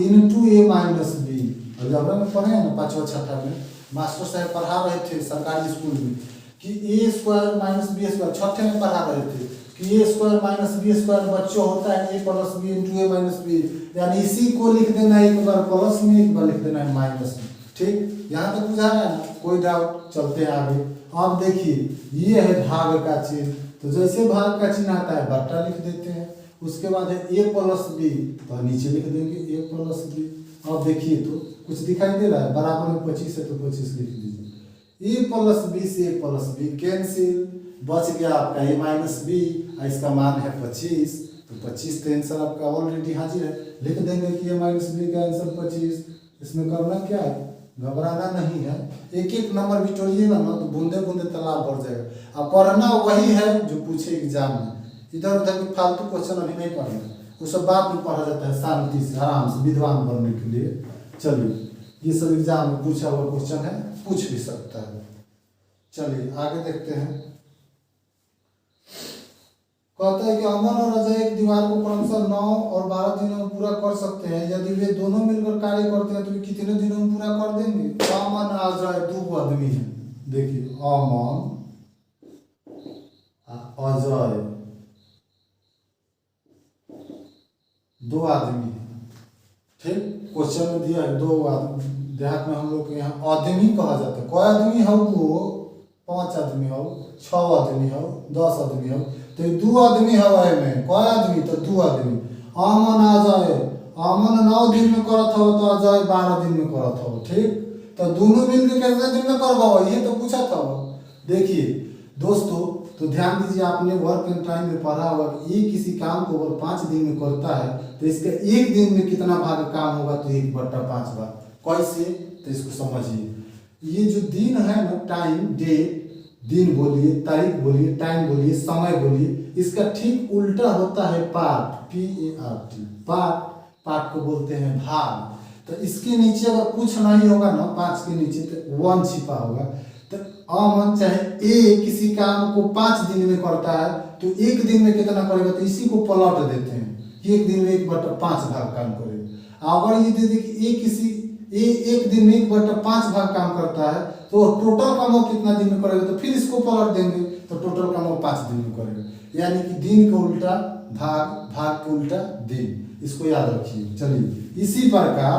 into A minus B. Algebra में पढ़े हैं ना, पाँचवा छठा में मास्टर साहब पढ़ा रहे थे सरकारी स्कूल में कि ए स्क्वायर माइनस बी स्क्वायर, छठे में पढ़ा रहे थे कि ए स्क्वायर माइनस बी स्क्वायर बच्चों होता है ए plus B into A minus B, यानी इसी को लिख देना है एक बार प्लस में, एक बार लिख देना है माइनस में। ठीक, यहाँ तक बुझा रहा है ना, कोई डाउट? चलते हैं आगे। अब देखिए ये है भाग का चिन्ह, तो जैसे भाग का चिन्ह आता है बट्टा लिख देते हैं। उसके बाद है ए प्लस बी, तो नीचे लिख देंगे ए प्लस बी। अब देखिए तो कुछ दिखाई दे रहा है, बराबर में 25 है तो 25 लिख दीजिए। ए प्लस बी से ए प्लस बी कैंसिल, बच गया आपका ए माइनस बी, इसका मान है 25, तो 25 तो आंसर आपका ऑलरेडी हाजिर है। लिख देंगे कि ए माइनस बी का आंसर 25। इसमें करना क्या है, घबराना नहीं है, एक एक नंबर बिटोरिएगा ना तो बूंदे बूंदे तालाब भर जाएगा। अब पढ़ना वही है जो पूछे एग्जाम में, इधर उधर की फालतू क्वेश्चन अभी नहीं पढ़ना, वो सब बाद में पढ़ा जाता है शांति से आराम से विद्वान बनने के लिए। चलिए ये सब एग्जाम में पूछा हुआ क्वेश्चन है, पूछ भी सकता है। चलिए आगे देखते हैं। कहता है कि अमन और अजय एक दीवार को क्रमशः 9 और 12 दिनों में पूरा कर सकते हैं। यदि वे दोनों मिलकर कार्य करते हैं तो वे कितने दिनों में पूरा कर देंगे? अमन अजय दो आदमी हैं, देखिए अमन अजय दो आदमी हैं। ठीक, क्वेश्चन में दिया है दो आदमी, देहात में हम लोग के यहाँ आदमी कहा जाता है। कोई आदमी हो वो 5 आदमी हो, 6 आदमी हो, 10 आदमी हो, तो 2 आदमी हवा में, कोई आदमी तो 2 आदमी। अमन अजय, अमन 9 दिन में करत हो तो अजय 12 दिन में करत हो। ठीक, तो दोनों मिलकर कितने दिन में करवाओ, ये तो पूछा था। देखिए दोस्तों, तो ध्यान दीजिए, आपने वर्क एंड टाइम में पढ़ा होगा कि ये किसी काम को अगर 5 दिन में करता है तो इसका एक दिन में कितना भाग काम होगा, तो 1/5 भाग। कैसे, तो इसको समझिए। ये जो दिन है ना, टाइम डेट, दिन बोलिए, तारीख बोलिए, टाइम बोलिए, समय बोलिए, इसका ठीक उल्टा होता है पार्ट, PART। पार्ट को बोलते हैं भाग। तो इसके नीचे अगर कुछ नहीं होगा ना, 5 के नीचे तो 1 छिपा होगा। तो अमन चाहे ए किसी काम को 5 दिन में करता है तो एक दिन में कितना करेगा, तो इसी को पलट देते हैं, एक दिन में 1/5 भाग काम करेगा। अगर ये दे दे कि ए किसी एक दिन में 1/5 भाग काम करता है तो टोटल काम वो कितना दिन में करेगा, तो फिर इसको पलट देंगे तो टोटल काम वो 5 दिन में करेगा। यानी कि दिन का उल्टा भाग, भाग का उल्टा दिन, इसको याद रखिए। चलिए इसी प्रकार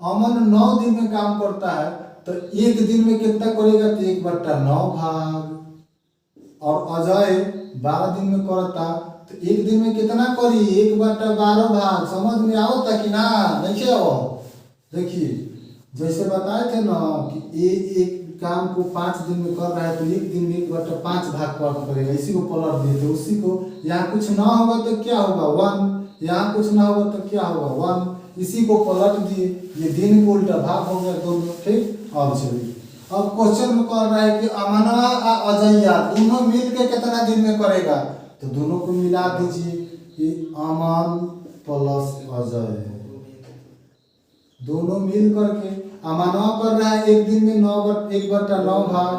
अमन 9 दिन में काम करता है तो एक दिन में कितना करेगा, तो 1/9 भाग। और अजय 12 दिन में करता तो एक दिन में कितना करी, 1/12 भाग। समझ में आओ था कि ना, देखिए देखिए जैसे बताए थे ना कि एक काम को 5 दिन में कर रहा है तो एक दिन में 1/5 भाग करेगा, इसी को पलट दिए थे। उसी को यहाँ कुछ ना होगा तो क्या होगा 1, यहाँ कुछ ना होगा तो क्या होगा 1, इसी को पलट दिए, ये दिन को उल्टा भाग हो गया दोनों। ठीक, अब चलिए अब क्वेश्चन में कह रहा है कि अमनवा और अजैया दोनों मिल के कितना दिन में करेगा, तो दोनों को मिला दीजिए कि अमन प्लस अजय, दोनों मिल करके अमनवा कर रहा है एक दिन में 1/9 भाग,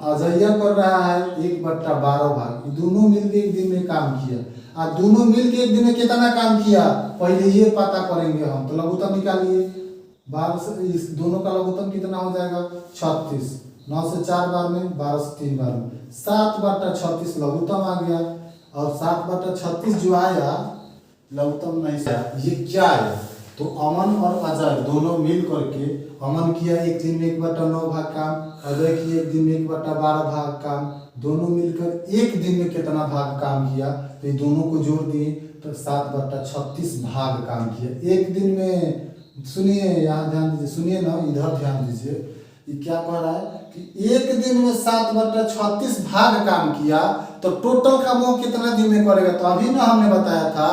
अजैया कर रहा है 1/12 भाग। दोनों मिलके एक दिन में काम किया, और दोनों मिलके एक दिन में कितना काम किया, पहले ये पता करेंगे हम। तो लघुत्तम निकालिए, 12 से इस दोनों का लघुत्तम कितना हो जाएगा 36, 9 से 4 बार में, 12 से 3 बार में, 7/36 लघुत्तम आ गया। और 7/36 जो आया लघुत्तम नहीं आया, ये क्या है, तो अमन और अजय दोनों मिल करके, अमन किया एक दिन में 1/9 भाग काम, अजय किया एक दिन में 1/12 भाग काम, दोनों मिलकर एक दिन में कितना भाग काम किया, तो ये दोनों को जोड़ दिए तो 7/36 भाग काम किया एक दिन में। सुनिए, यहाँ ध्यान दीजिए, सुनिए ना, इधर ध्यान दीजिए, ये क्या कह रहा है कि एक दिन में 7/36 भाग काम किया तो टोटल काम वो कितना दिन में करेगा। तो अभी ना हमने बताया था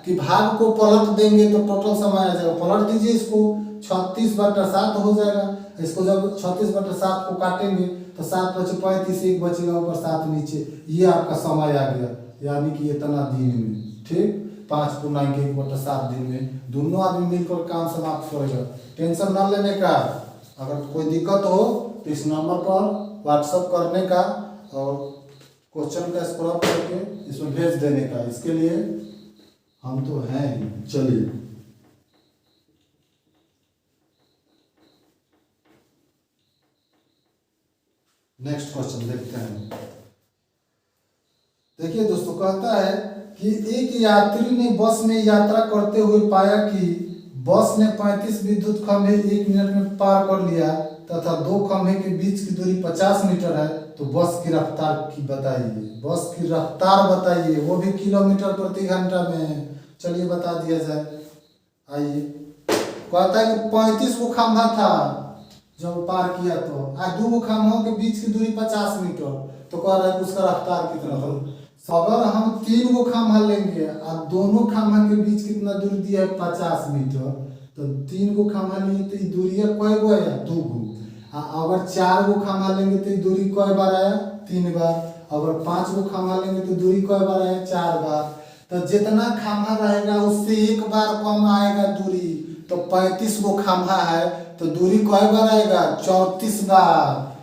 कि भाग को पलट देंगे तो टोटल समय आ जाएगा, पलट दीजिए इसको, 36/7 हो जाएगा। इसको जब 36/7 को काटेंगे तो 7 बचे 35, 1 बचेगा ऊपर 7 नीचे, ये आपका समय आ गया, यानी कि इतना दिन में। ठीक, 5 पूर्णांक 1/7 दिन में दोनों आदमी मिलकर काम समाप्त करेगा। टेंशन ना लेने का, अगर कोई दिक्कत हो तो इस नंबर पर व्हाट्सएप करने का और क्वेश्चन का स्क्रॉप करके इसमें भेज देने का। इसके लिए हम तो हैं ही। चलिए नेक्स्ट क्वेश्चन देखते हैं। देखिए दोस्तों, कहता है कि एक यात्री ने बस में यात्रा करते हुए पाया कि बस ने 35 विद्युत खंभे 1 मिनट में पार कर लिया तथा 2 खंभे के बीच की दूरी 50 मीटर है, तो बस की रफ्तार की बताइए। बस की रफ्तार बताइए, वो भी किलोमीटर प्रति घंटा में। चलिए बता दिया जाए। आइए, कहता है कि 35 को खंभा था जब पार किया, तो आज 2 खंभों के बीच की दूरी 50 मीटर, तो कह रहा है कि उसका रफ्तार कितना था। अगर हम 3 को खंभा लेंगे और दोनों खंभा के बीच कितना दूरी दिया है 50 मीटर, तो 3 को खंभा लिए तो दूरी कई गो आया 2 गो। अगर 4 को खंभा लेंगे तो दूरी कई बार आया 3 बार। अगर 5 को खंभा लेंगे तो दूरी कई बार आया 4 बार। तो जितना खंभा रहेगा उससे 1 बार कम आएगा दूरी। तो 35 को खंभा है तो दूरी कई बार आएगा 34 बार।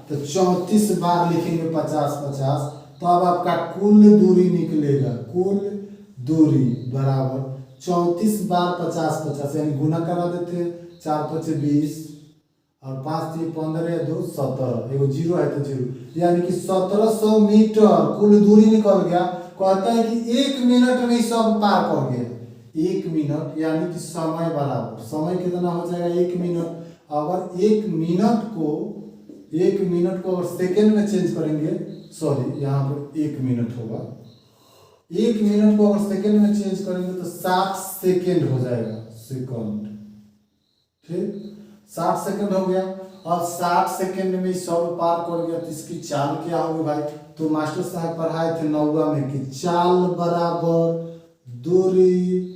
तो 34 बार लिखेंगे 50-50, तो अब आपका कुल दूरी निकलेगा। कुल दूरी बराबर 34 बार 50-50, यानी गुना करा देते। 4 × 5 = 20 और 5 × 3 = 15 2 17, एगो जीरो है तो जीरो, यानी कि 1700 मीटर कुल दूरी निकल गया। कहता है कि 1 मिनट में ही सब पार कर गया। 1 मिनट यानी कि समय बराबर, समय कितना हो जाएगा 1 मिनट। अगर 1 मिनट को अगर सेकेंड में चेंज करेंगे, सॉरी यहाँ पर 1 मिनट होगा, 1 मिनट को अगर सेकेंड में चेंज करेंगे तो 60 सेकेंड हो जाएगा। सेकंड, ठीक, 60 सेकेंड हो गया। अब 60 सेकेंड में सब पार कर गया, तो इसकी चाल क्या होगी भाई? तो मास्टर साहब पढ़ाए थे 9वीं में कि चाल बराबर दूरी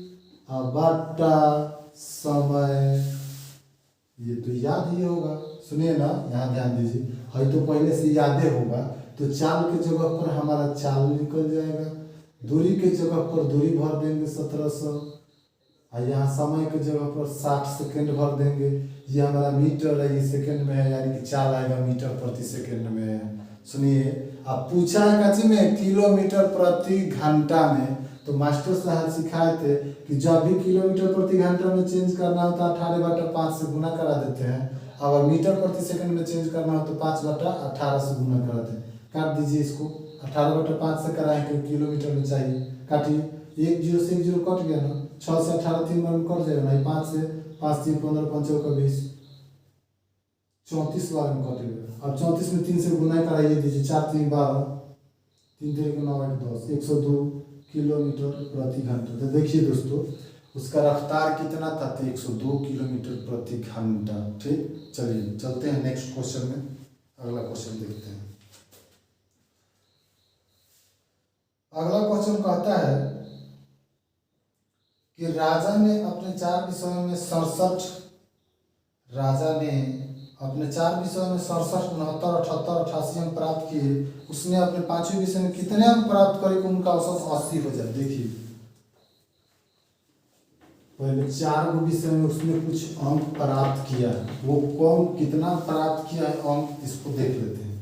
बटा समय। ये तो याद ही होगा, सुनिए ना, यहाँ ध्यान दीजिए। है तो पहले से यादें होगा, तो चाल के जगह पर हमारा चाल निकल जाएगा, दूरी के जगह पर दूरी भर देंगे 1700, और यहाँ समय के जगह पर 60 सेकेंड भर देंगे। ये हमारा मीटर है, ये सेकेंड में है, यानी कि चाल आएगा मीटर प्रति सेकेंड में है। सुनिए, अब पूछा है कच्ची में किलोमीटर प्रति घंटा में, तो मास्टर साहब सिखाए थे कि जब भी किलोमीटर प्रति घंटा में चेंज करना होता है 18/5 से गुना करा देते हैं। अगर मीटर प्रति सेकंड में चेंज करना हो तो 5/18 से गुना कराते हैं। काट दीजिए इसको, 18/5 से कराएं कि किलोमीटर में चाहिए। काटिए, 1 0 से 1 0 कट गया ना, 6 से 18 3 बार में कट जाएगा ना, 5 से 5 3 15 5 चौका 20, 34 बार में कटेगा। अब 34 में 3 से गुना कराइए दीजिए, 4 3 12, 3 3 9 8 10, 102 किलोमीटर प्रति घंटा। तो देखिए दोस्तों, उसका रफ्तार कितना था? 102 किलोमीटर प्रति घंटा। ठीक, चलिए चलते हैं नेक्स्ट क्वेश्चन में। अगला क्वेश्चन देखते हैं। अगला क्वेश्चन कहता है कि राजा ने अपने 4 विषयों में 67, राजा ने अपने 4 विषयों में 67, 69, 78, 88 अंक प्राप्त किए। उसने अपने 5वें विषय में कितने अंक प्राप्त करे कि उनका औसत 80 हो जाए? देखिए, पहले 4 विषय में उसने कुछ अंक प्राप्त किया है, वो कौन कितना प्राप्त किया है अंक, इसको देख लेते हैं।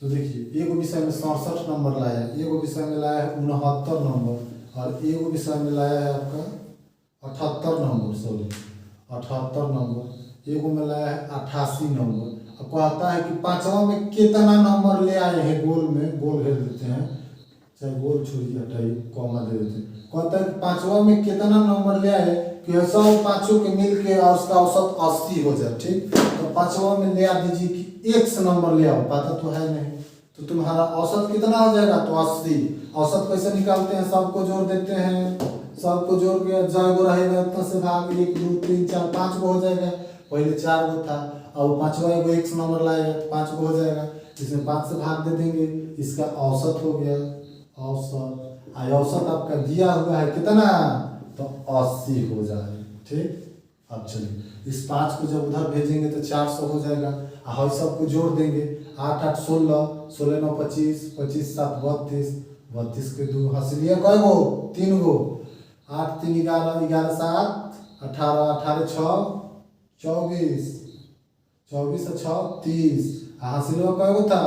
तो देखिए, एक विषय में 67 नंबर लाया है, एक विषय में लाया है 69 नंबर, और एक विषय में लाया है आपका 78 नंबर, सॉरी 78 नंबर, एक में लाया है 88 नंबर। अब कहता है कि 5वां में कितना नंबर ले आए हैं, गोल में गोल घेर देते हैं, चाहे गोल छोड़िए हटाइए, कॉमा दे देते हैं। कहता है कि 5वां में कितना नंबर ले आए कि सब 5 के मिल के और उसका औसत 80 हो जाए। ठीक, तो 5वां में ले आ दीजिए कि x नंबर ले आओ, पता तो है नहीं, तो तुम्हारा औसत कितना हो जाएगा? तो 80। औसत कैसे निकालते हैं? सबको जोड़ देते हैं, सबको जोड़ के जब रहेगा उतना से भाग 1 2 3 4 5 को हो जाएगा। पहले 4 गो था, अब 5वां एगो x नंबर लाएगा, 5 को हो जाएगा, इसमें 5 से भाग दे देंगे, इसका औसत हो गया। औसत औसत आपका दिया हुआ है कितना? तो 80 हो जाए। ठीक, अब चलिए इस 5 को जब उधर भेजेंगे तो 400 हो जाएगा, और सबको जोड़ देंगे, 8 8 16, 16 9 25, 25 7 32, 32 के 2 हंसलिए कै गो? 3 गो, 8 3 11, 11 7 18, 18 6 24, 24 से 6 30, हंसलिए कै गो था?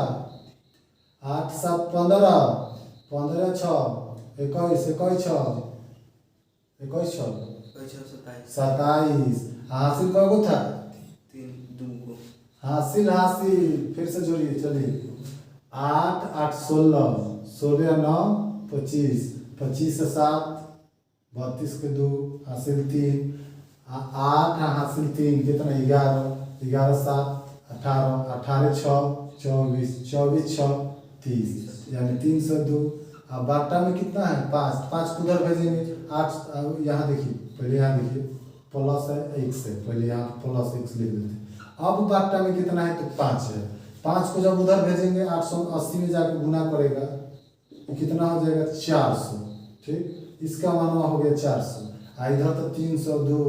8 7 15, 15 6 21, 21 6 21 छः कोई 27 27। हासिल कौन था? 3 2 को हासिल हासिल फिर से जोड़िए चलिए। 8 8 16 16 9 25 25 से 7 32 के 2 हासिल 3 8 हासिल 3 कितना 11 11 7 18 18 6 24 24 6 30 यानी 302। अब बाटा में कितना है 5 5 उधर भेजेंगे 8 यहाँ देखिए पहले यहाँ देखिए प्लस है 1 से पहले यहाँ प्लस 1 लिख देते हैं। अब बाटा में कितना है तो 5 है 5 को जब उधर भेजेंगे 880 में जाके गुना करेगा तो कितना हो जाएगा 400। ठीक इसका मानवा हो गया 400। इधर तो 302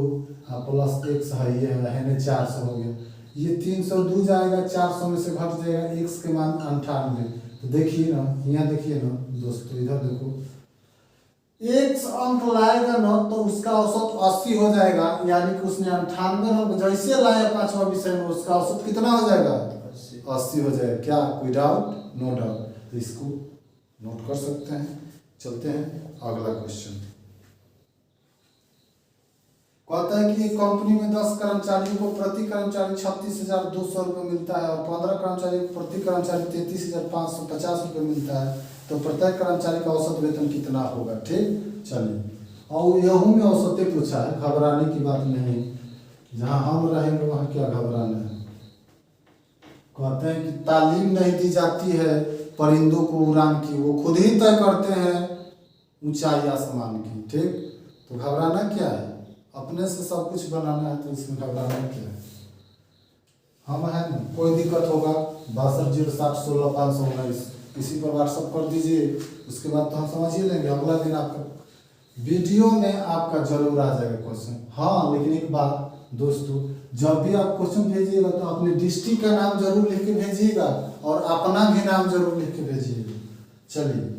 प्लस 1 है ये है 400 हो गया। ये 302 जाएगा 400 में से घट जाएगा x के मान 98। तो देखिए ना यहाँ देखिए ना दोस्तों इधर देखो x अंक लाएगा ना तो उसका औसत 80 हो जाएगा यानी कि उसने 98 अंक जैसे लाया पांचवा विषय में उसका औसत कितना हो जाएगा 80 हो जाएगा। क्या कोई डाउट? No doubt. तो इसको नोट कर सकते हैं। चलते हैं अगला क्वेश्चन। कहता है कि एक कंपनी में 10 कर्मचारियों को प्रति कर्मचारी 36,200 रुपये मिलता है और 15 कर्मचारियों को प्रति कर्मचारी 33,550 रुपये मिलता है तो प्रत्येक कर्मचारी का औसत वेतन कितना होगा। ठीक चलिए और यहू में औसत पूछा है, घबराने की बात नहीं। जहाँ हम रहेंगे वहाँ क्या घबराना है। कहते हैं कि तालीम नहीं दी जाती है परिंदों को उड़ान की, वो खुद ही तय करते हैं ऊंचाई आसमान की। ठीक तो घबराना क्या है, अपने से सब कुछ बनाना है तो इसमें घबराना क्या है। हम है ना कोई दिक्कत होगा 620716 किसी पर व्हाट्सअप कर दीजिए, उसके बाद तो हम समझ ही लेंगे। अगला दिन आपका वीडियो में आपका जरूर आ जाएगा क्वेश्चन। हाँ लेकिन एक बात दोस्तों, जब भी आप क्वेश्चन भेजिएगा तो अपने डिस्ट्रिक्ट का नाम जरूर लिख के भेजिएगा और अपना भी नाम जरूर लिख के भेजिएगा। चलिए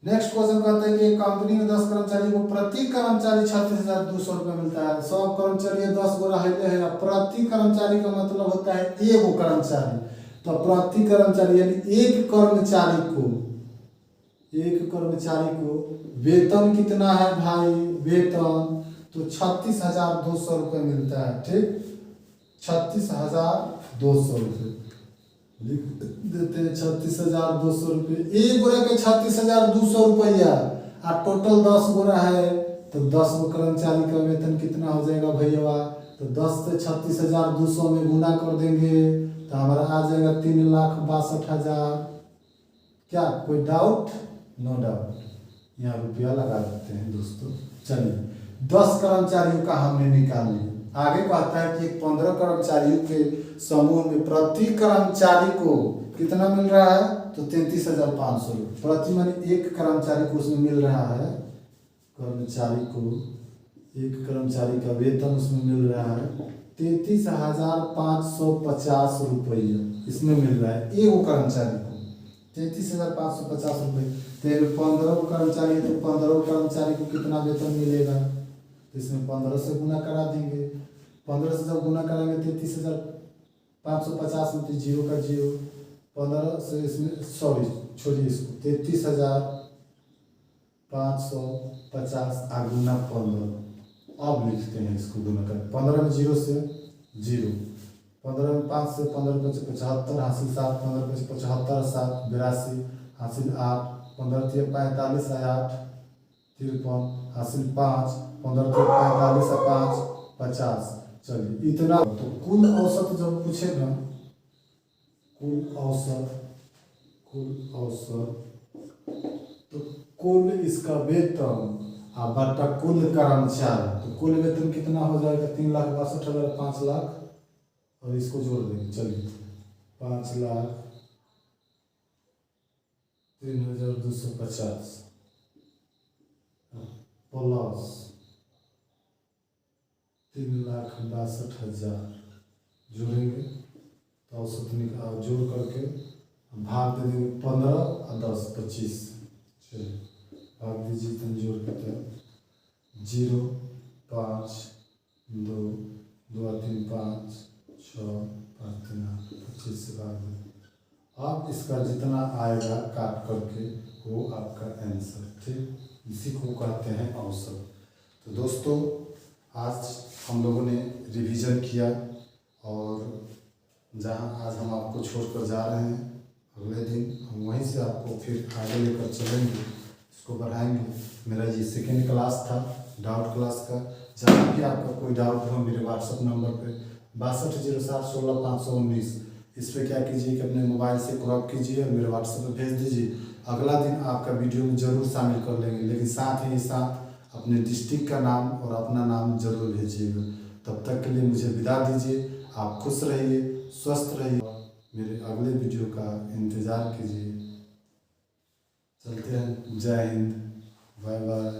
नेक्स्ट क्वेश्चन कहते हैं कि एक कंपनी में 10 कर्मचारी को प्रति कर्मचारी 36,200 रुपये मिलता है। सब कर्मचारी 10 गो रहते हैं। प्रति कर्मचारी का मतलब होता है एगो कर्मचारी। तो प्रति कर्मचारी यानी एक कर्मचारी को वेतन कितना है भाई, वेतन तो 36,200 रुपये मिलता है। ठीक 36,200 रुपये लिख देते हैं। 36,200 रुपये एक गोरा के 36,200 रुपया और टोटल 10 गोरा है तो 10 गो कर्मचारी का वेतन कितना हो जाएगा भैया। तो 10 से 36,200 में गुना कर देंगे तो हमारा आ जाएगा 3,62,000। क्या कोई डाउट? No doubt. यहाँ रुपया लगा देते हैं दोस्तों। चलिए 10 कर्मचारियों का हमने निकाल लिया। आगे कहता है कि 15 कर्मचारियों के समूह में प्रति कर्मचारी को कितना मिल रहा है तो 33,500 रुपये प्रति माने एक कर्मचारी को उसमें मिल रहा है। कर्मचारी को एक कर्मचारी का वेतन उसमें मिल रहा है 33,550 रुपये इसमें मिल रहा है एगो कर्मचारी को 33,550 रुपये। तो 15 कर्मचारी है तो 15 कर्मचारी को कितना वेतन मिलेगा तो इसमें 15 से गुना करा देंगे। 15 से जब गुना कराएंगे 33,550 में तो जीरो का जीरो 15 से इसमें सॉरी छोड़िए इसको 33,550 गुना 15। अब लिखते हैं इसको गुना कर 15 में जीरो से जीरो 15 में 5 से 15 5 75 हासिल 7 15 5 75 7 82 हासिल 8 15 3 45 8 53 हासिल 5 15 3 45 5 50। चलिए इतना। तो कुल औसत जब पूछे ना कुल औसत तो कुल इसका वेतन और बटा कुल कर्मचारी तो कुल वेतन कितना हो जाएगा 3,62,000 5 लाख और इसको जोड़ देंगे। चलिए 5,03,250 प्लस 3,62,000 जोड़ेंगे तो औसत जोड़ करके भाग दे देंगे 15 और 10 25। चलिए भाग दीजिए तुम जोड़ के 0 5 2 2 3 5 6 5 3 25 से भाग दें। अब इसका जितना आएगा काट करके वो आपका आंसर। ठीक इसी को कहते हैं औसत। तो दोस्तों, आज हम लोगों ने रिवीजन किया और जहां आज हम आपको छोड़कर जा रहे हैं, अगले दिन हम वहीं से आपको फिर आगे लेकर चलेंगे, इसको बढ़ाएंगे। मेरा ये सेकेंड क्लास था डाउट क्लास का। जहाँ भी आपका कोई डाउट हो मेरे व्हाट्सएप नंबर पे 620716 519 इस पर क्या कीजिए कि अपने मोबाइल से क्रॉप कीजिए और मेरे व्हाट्सएप पे भेज दीजिए। अगला दिन आपका वीडियो में ज़रूर शामिल कर लेंगे, लेकिन साथ ही साथ अपने डिस्ट्रिक्ट का नाम और अपना नाम जरूर भेजिएगा। तब तक के लिए मुझे विदा दीजिए। आप खुश रहिए, स्वस्थ रहिए, मेरे अगले वीडियो का इंतज़ार कीजिए। चलते हैं। जय हिंद, बाय बाय।